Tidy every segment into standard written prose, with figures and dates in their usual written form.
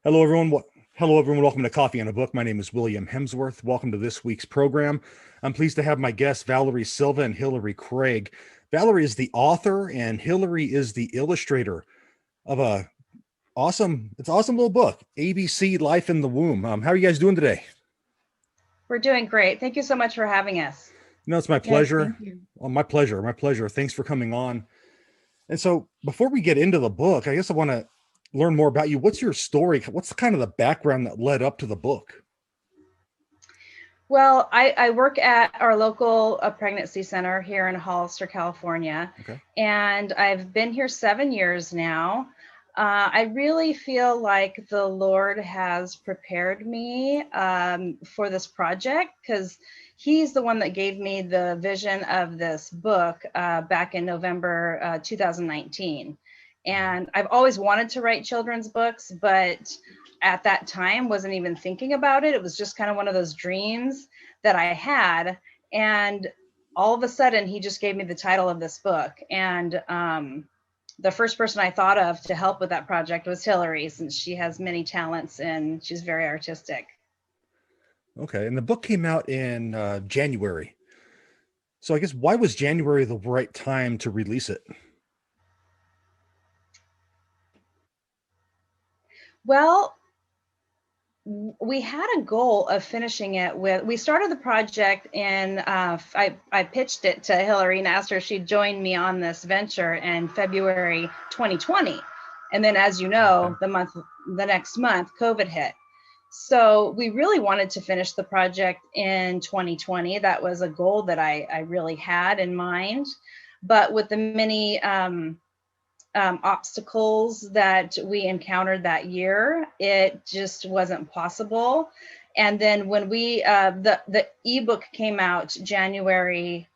Hello, everyone. Hello, everyone. Welcome to Coffee and a Book. My name is William Hemsworth. Welcome to this week's program. I'm pleased to have my guests, Valerie Silva and Hillary Craig. Valerie is the author, and Hillary is the illustrator of it's an awesome little book, ABC Life in the Womb. How are you guys doing today? We're doing great. Thank you so much for having us. No, it's my Yes, pleasure. thank you. Oh, my pleasure. My pleasure. Thanks for coming on. And so, before we get into the book, I guess I want to learn more about you. What's your story? What's kind of the background that led up to the book? Well, I work at our local pregnancy center here in Hollister, California, Okay. and I've been here 7 years now. I really feel like the Lord has prepared me for this project because He's the one that gave me the vision of this book back in November 2019. And I've always wanted to write children's books, but at that time wasn't even thinking about it. It was just kind of one of those dreams that I had. And all of a sudden, he just gave me the title of this book. And the first person I thought of to help with that project was Hillary, since she has many talents and she's very artistic. Okay. And the book came out in January. So I guess why was January the right time to release it? Well, we had a goal of finishing it we started the project and I pitched it to Hillary and asked her if she'd join me on this venture in February 2020. And then, as you know, the next month, COVID hit. So we really wanted to finish the project in 2020. That was a goal that I really had in mind. But with the many obstacles that we encountered that year, it just wasn't possible. And then when the ebook came out January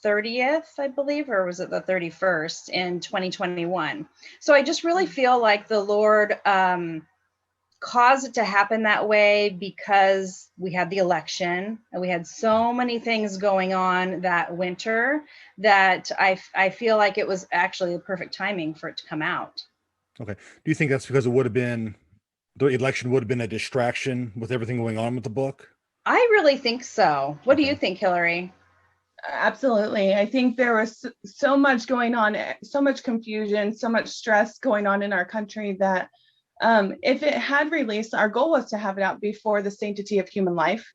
30th, I believe, or was it the 31st in 2021. So I just really feel like the Lord caused it to happen that way because we had the election and we had so many things going on that winter that I feel like it was actually the perfect timing for it to come out. Okay. Do you think that's because the election would have been a distraction with everything going on with the book? I really think so. What do Okay. you think, Hillary? Absolutely. I think there was so much going on, so much confusion, so much stress going on in our country that if it had released, our goal was to have it out before the sanctity of human life.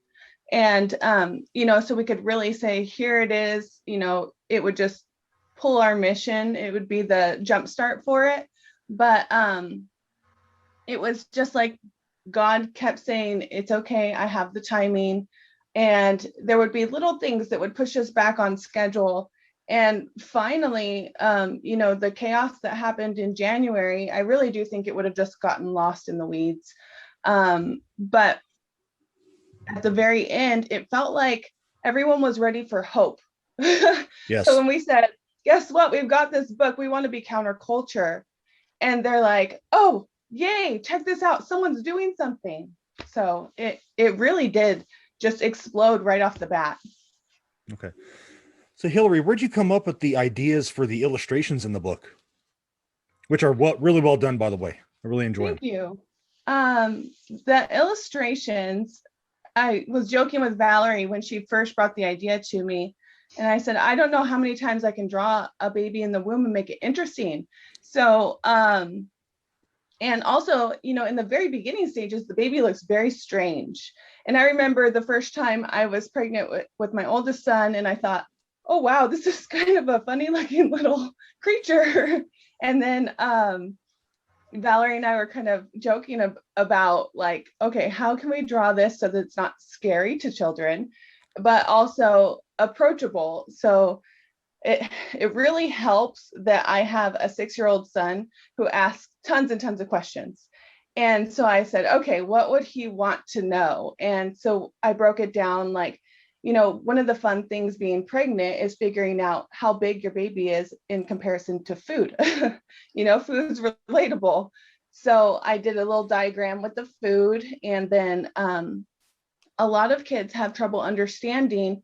And, so we could really say, here it is, it would just pull our mission. It would be the jumpstart for it. But it was just like God kept saying, it's okay, I have the timing. And there would be little things that would push us back on schedule. And finally, the chaos that happened in January, I really do think it would have just gotten lost in the weeds. But at the very end, it felt like everyone was ready for hope. Yes. So when we said, guess what, we've got this book, we want to be counterculture. And they're like, oh, yay, check this out, someone's doing something. So it really did just explode right off the bat. Okay. So Hillary, where'd you come up with the ideas for the illustrations in the book? Which are really well done, by the way. I really enjoy them. Thank you. The illustrations, I was joking with Valerie when she first brought the idea to me. And I said, I don't know how many times I can draw a baby in the womb and make it interesting. So, and also, in the very beginning stages, the baby looks very strange. And I remember the first time I was pregnant with my oldest son, and I thought, oh, wow, this is kind of a funny looking little creature. And then Valerie and I were kind of joking about like, okay, how can we draw this so that it's not scary to children, but also approachable? So it really helps that I have a 6-year-old son who asks tons and tons of questions. And so I said, okay, what would he want to know? And so I broke it down like, one of the fun things being pregnant is figuring out how big your baby is in comparison to food. Food's relatable. So I did a little diagram with the food. And then a lot of kids have trouble understanding,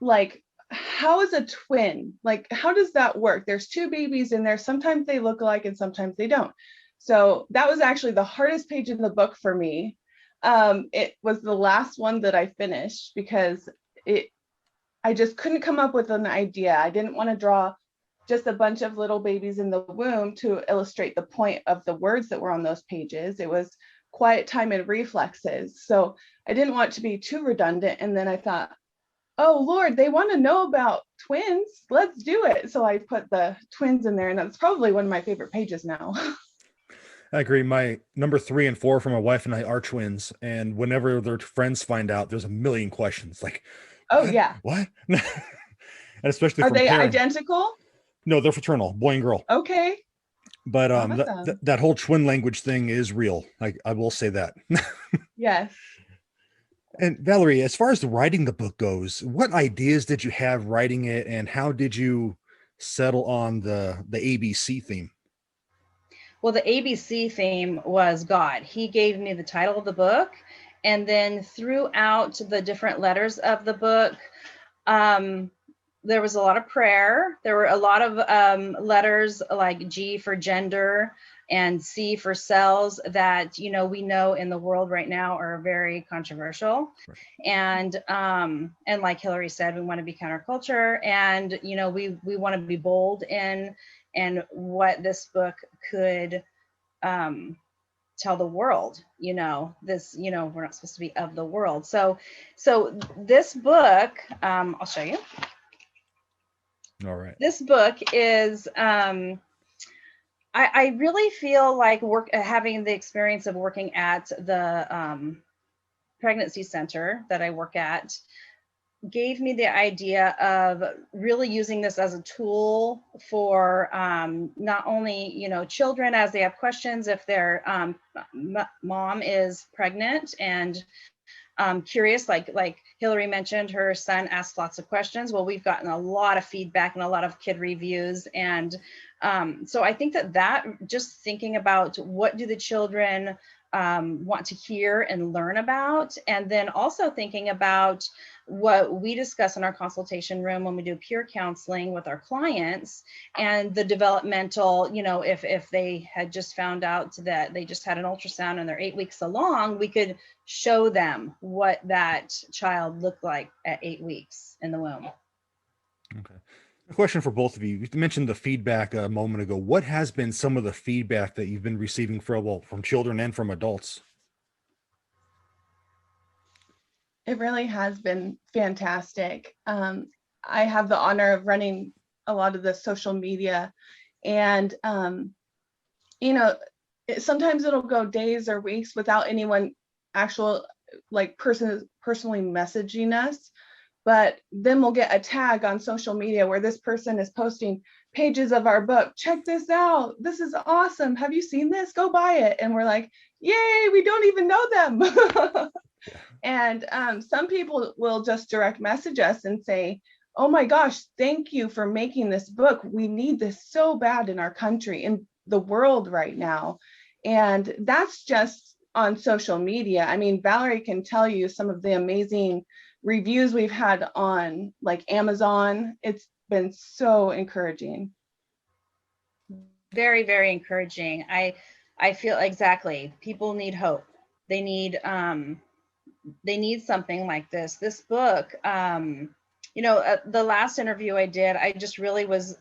like, how is a twin? Like, how does that work? There's two babies in there. Sometimes they look alike and sometimes they don't. So that was actually the hardest page in the book for me. It was the last one that I finished because I just couldn't come up with an idea. I didn't want to draw just a bunch of little babies in the womb to illustrate the point of the words that were on those pages. It was quiet time and reflexes. So I didn't want to be too redundant. And then I thought, oh Lord, they want to know about twins. Let's do it. So I put the twins in there, and that's probably one of my favorite pages now. I agree. My number 3 and 4 for my wife and I are twins. And whenever their friends find out, there's a million questions like, Oh what? yeah. What? And especially Are from they parents. identical? No, they're fraternal, boy and girl. Okay. But Awesome. that whole twin language thing is real. I will say that. Yes. And Valerie, as far as the writing the book goes, what ideas did you have writing it, and how did you settle on the ABC theme? Well, the ABC theme was God. He gave me the title of the book, and then throughout the different letters of the book, there was a lot of prayer. There were a lot of letters like G for gender and C for cells that, you know, we know in the world right now are very controversial. Right. And like Hillary said, we want to be counterculture, and, you know, we want to be bold in what this book could tell the world. You know, this, you know, we're not supposed to be of the world. So this book, I'll show you. All right. This book is, I really feel like having the experience of working at the pregnancy center that I work at gave me the idea of really using this as a tool for not only, you know, children as they have questions, if their mom is pregnant and curious, like Hillary mentioned, her son asked lots of questions. Well, we've gotten a lot of feedback and a lot of kid reviews. And so I think that just thinking about what do the children want to hear and learn about, and then also thinking about what we discuss in our consultation room when we do peer counseling with our clients, and the developmental, you know, if they had just found out that they just had an ultrasound and they're 8 weeks along, we could show them what that child looked like at 8 weeks in the womb. Okay. A question for both of you. You mentioned the feedback a moment ago. What has been some of the feedback that you've been receiving from children and from adults? It really has been fantastic. I have the honor of running a lot of the social media, and you know, sometimes it'll go days or weeks without anyone personally messaging us, but then we'll get a tag on social media where this person is posting pages of our book. Check this out. This is awesome. Have you seen this? Go buy it. And we're like, yay, we don't even know them. And some people will just direct message us and say, oh my gosh, thank you for making this book. We need this so bad in our country, in the world right now. And that's just on social media. I mean, Valerie can tell you some of the amazing reviews we've had on like Amazon. It's been so encouraging. Very, very encouraging. I feel exactly. People need hope. They need something like this. This book, you know, the last interview I did, I just really was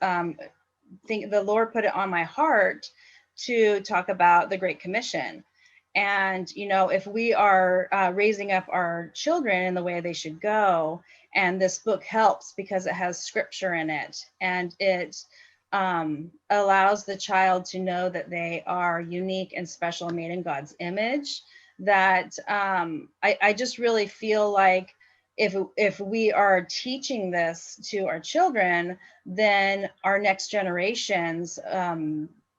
think the Lord put it on my heart to talk about the Great Commission. And, you know, if we are raising up our children in the way they should go, and this book helps because it has scripture in it, and it allows the child to know that they are unique and special, made in God's image, that I just really feel like if we are teaching this to our children, then our next generations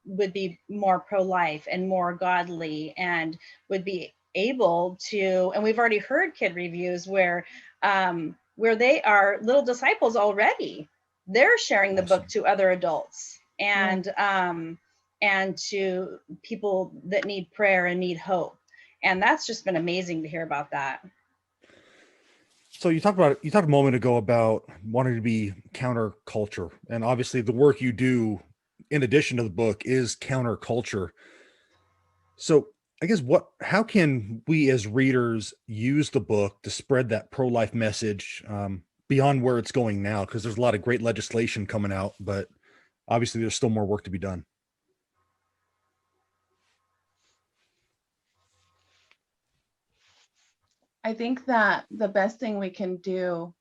would be more pro-life and more godly, and would be able to, and we've already heard kid reviews where they are little disciples already. They're sharing the book to other adults, and and to people that need prayer and need hope. And that's just been amazing to hear about that. So you talked a moment ago about wanting to be counterculture, and obviously the work you do in addition to the book is counterculture. So I guess how can we as readers use the book to spread that pro-life message beyond where it's going now? Because there's a lot of great legislation coming out, but obviously there's still more work to be done. I think that the best thing we can do,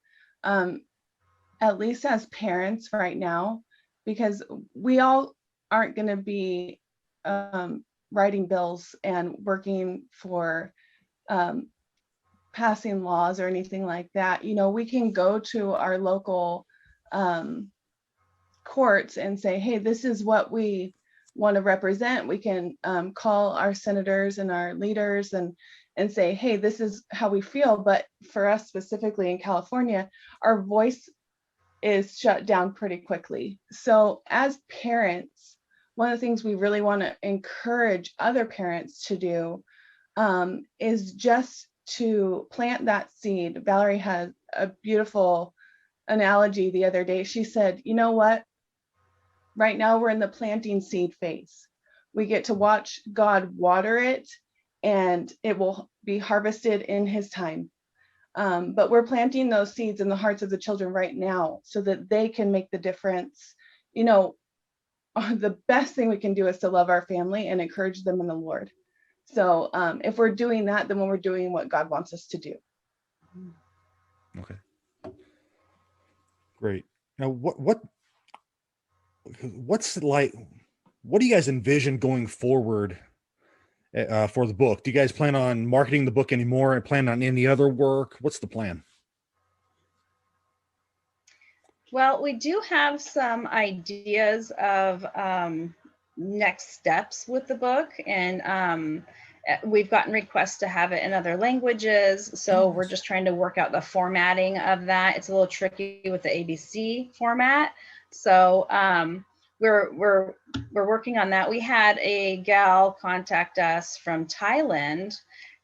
at least as parents right now, because we all aren't going to be writing bills and working for passing laws or anything like that. You know, we can go to our local courts and say, hey, this is what we want to represent. We can call our senators and our leaders and say, hey, this is how we feel. But for us specifically in California, our voice is shut down pretty quickly. So as parents, one of the things we really want to encourage other parents to do is just to plant that seed. Valerie had a beautiful analogy the other day. She said, you know what? Right now we're in the planting seed phase. We get to watch God water it, and it will be harvested in his time. But we're planting those seeds in the hearts of the children right now so that they can make the difference. You know, the best thing we can do is to love our family and encourage them in the Lord. So if we're doing that, then we're doing what God wants us to do. Okay. Great. Now, what's like? What do you guys envision going forward for the book? Do you guys plan on marketing the book anymore and plan on any other work? What's the plan? Well, we do have some ideas of next steps with the book, and we've gotten requests to have it in other languages. So we're just trying to work out the formatting of that. It's a little tricky with the ABC format. So we're working on that. We had a gal contact us from Thailand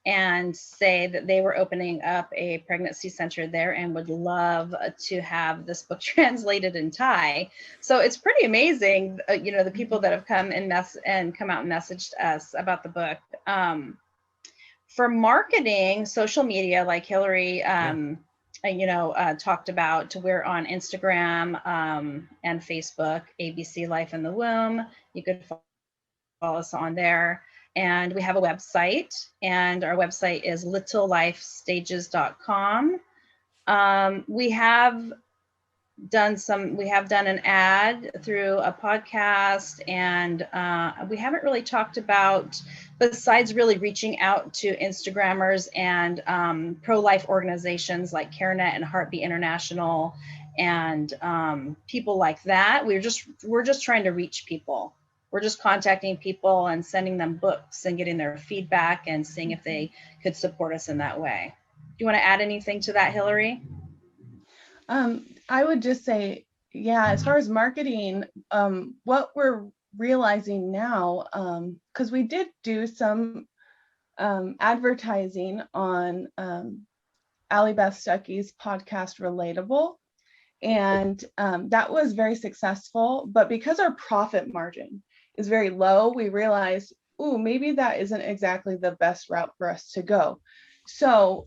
and say that they were opening up a pregnancy center there and would love to have this book translated in Thai. So it's pretty amazing, you know, the people that have come and come out and messaged us about the book. For marketing, social media, like Hillary, you know, talked about, we're on Instagram and Facebook, ABC Life in the Womb. You could follow us on there. And we have a website, and our website is littlelifestages.com. We have done an ad through a podcast, and we haven't really talked about, besides really reaching out to Instagrammers and pro-life organizations like CareNet and Heartbeat International and people like that. We're just trying to reach people. We're just contacting people and sending them books and getting their feedback and seeing if they could support us in that way. Do you want to add anything to that, Hillary? I would just say, yeah, as far as marketing, what we're realizing now, because we did do some advertising on Allie Beth Stuckey's podcast, Relatable, and that was very successful. But because our profit margin is very low, we realized, ooh, maybe that isn't exactly the best route for us to go. So,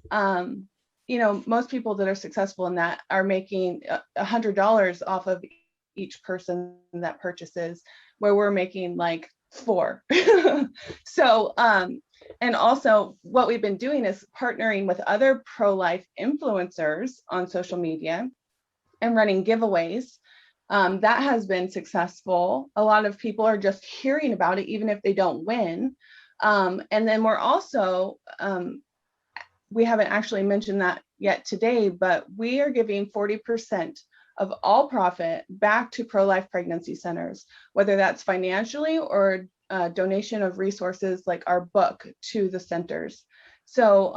you know, most people that are successful in that are making $100 off of each person that purchases, where we're making like $4. So, and also what we've been doing is partnering with other pro-life influencers on social media and running giveaways. That has been successful. A lot of people are just hearing about it, even if they don't win. And then we're also, we haven't actually mentioned that yet today, but we are giving 40% of all profit back to pro-life pregnancy centers, whether that's financially or donation of resources like our book to the centers. So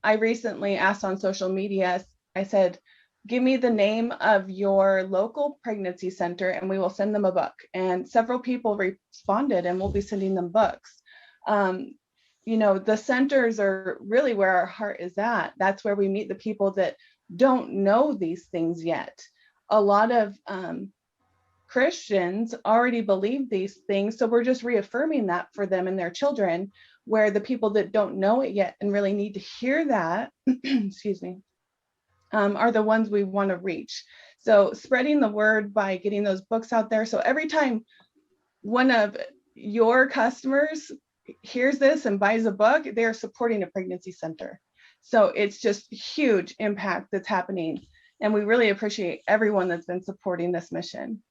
I recently asked on social media, I said, give me the name of your local pregnancy center and we will send them a book. And several people responded, and we'll be sending them books. You know, the centers are really where our heart is at. That's where we meet the people that don't know these things yet. A lot of Christians already believe these things, so we're just reaffirming that for them and their children, where the people that don't know it yet and really need to hear that, excuse me, are the ones we want to reach. So spreading the word by getting those books out there. So every time one of your customers hears this and buys a book, they're supporting a pregnancy center. So it's just huge impact that's happening. And we really appreciate everyone that's been supporting this mission.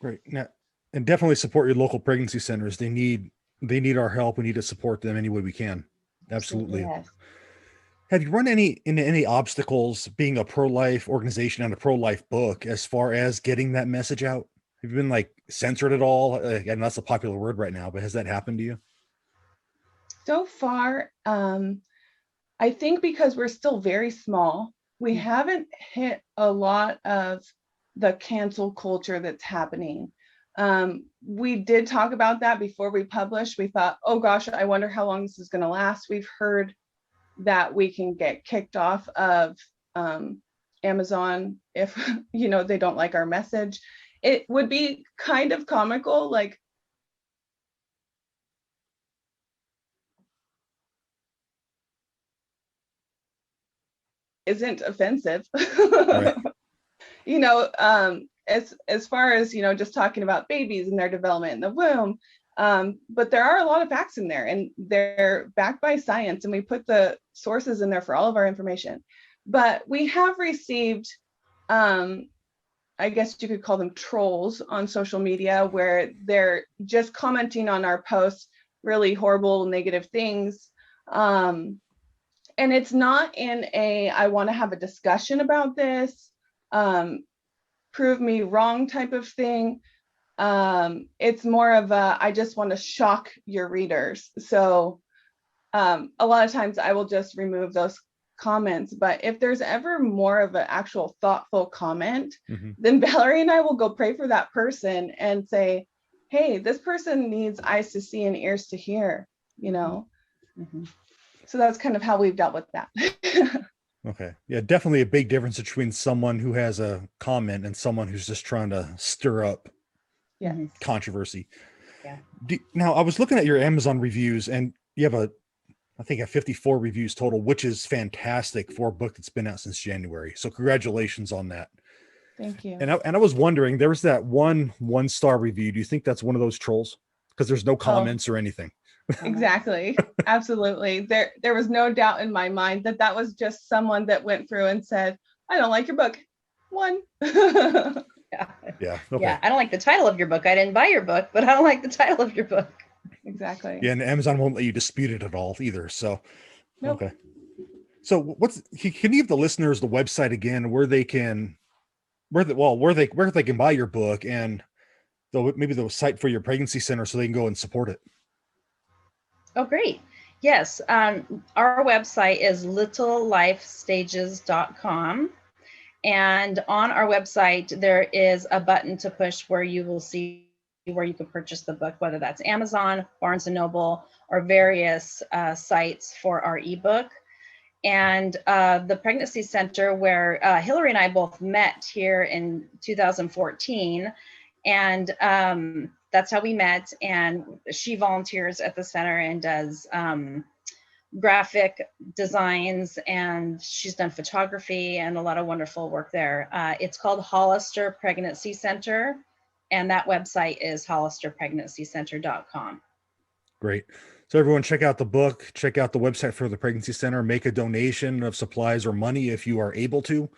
Great. Now, and definitely support your local pregnancy centers. They need our help. We need to support them any way we can. Absolutely. Yes. Have you run into any obstacles being a pro-life organization and a pro-life book as far as getting that message out? Have you been like censored at all? And that's a popular word right now, but has that happened to you? So far, I think because we're still very small, we haven't hit a lot of the cancel culture that's happening. We did talk about that before we published. We thought, oh gosh, I wonder how long this is going to last. We've heard that we can get kicked off of Amazon if they don't like our message. It would be kind of comical, like isn't offensive. Right. As far as just talking about babies and their development in the womb, but there are a lot of facts in there, and they're backed by science, and we put the sources in there for all of our information. But we have received, I guess you could call them trolls on social media, where they're just commenting on our posts, really horrible, negative things. And it's not in a, I want to have a discussion about this, prove me wrong type of thing. It's more of a, I just want to shock your readers. So a lot of times I will just remove those comments, but if there's ever more of an actual thoughtful comment, then Valerie and I will go pray for that person and say, hey, this person needs eyes to see and ears to hear, So that's kind of how we've dealt with that. Okay. Yeah, definitely a big difference between someone who has a comment and someone who's just trying to stir up controversy. Yeah. Now, I was looking at your Amazon reviews, and you have I think 54 reviews total, which is fantastic for a book that's been out since January. So congratulations on that. Thank you. And I was wondering, there was that one-star review. Do you think that's one of those trolls? Because there's no comments or anything. Exactly. Absolutely. There was no doubt in my mind that was just someone that went through and said, I don't like your book. One. Yeah. Yeah. Okay. Yeah. I don't like the title of your book. I didn't buy your book, but I don't like the title of your book. Exactly. Yeah, and Amazon won't let you dispute it at all either. So, Nope. Okay. So can you give the listeners the website again where they can buy your book, and maybe the site for your pregnancy center so they can go and support it? Oh, great. Yes. Our website is littlelifestages.com. And on our website, there is a button to push where you will see where you can purchase the book, whether that's Amazon, Barnes & Noble, or various sites for our ebook. And the Pregnancy Center, where Hillary and I both met here in 2014. And that's how we met. And she volunteers at the center and does graphic designs, and she's done photography and a lot of wonderful work there. It's called Hollister Pregnancy Center, and that website is hollisterpregnancycenter.com. Great. So everyone, check out the book, check out the website for the Pregnancy Center, make a donation of supplies or money if you are able to.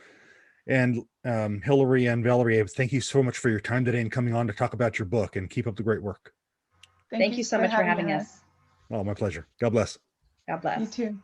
And Hillary and Valerie, thank you so much for your time today and coming on to talk about your book, and keep up the great work. Thank you so much for having us. Oh, my pleasure. God bless. God bless. You too.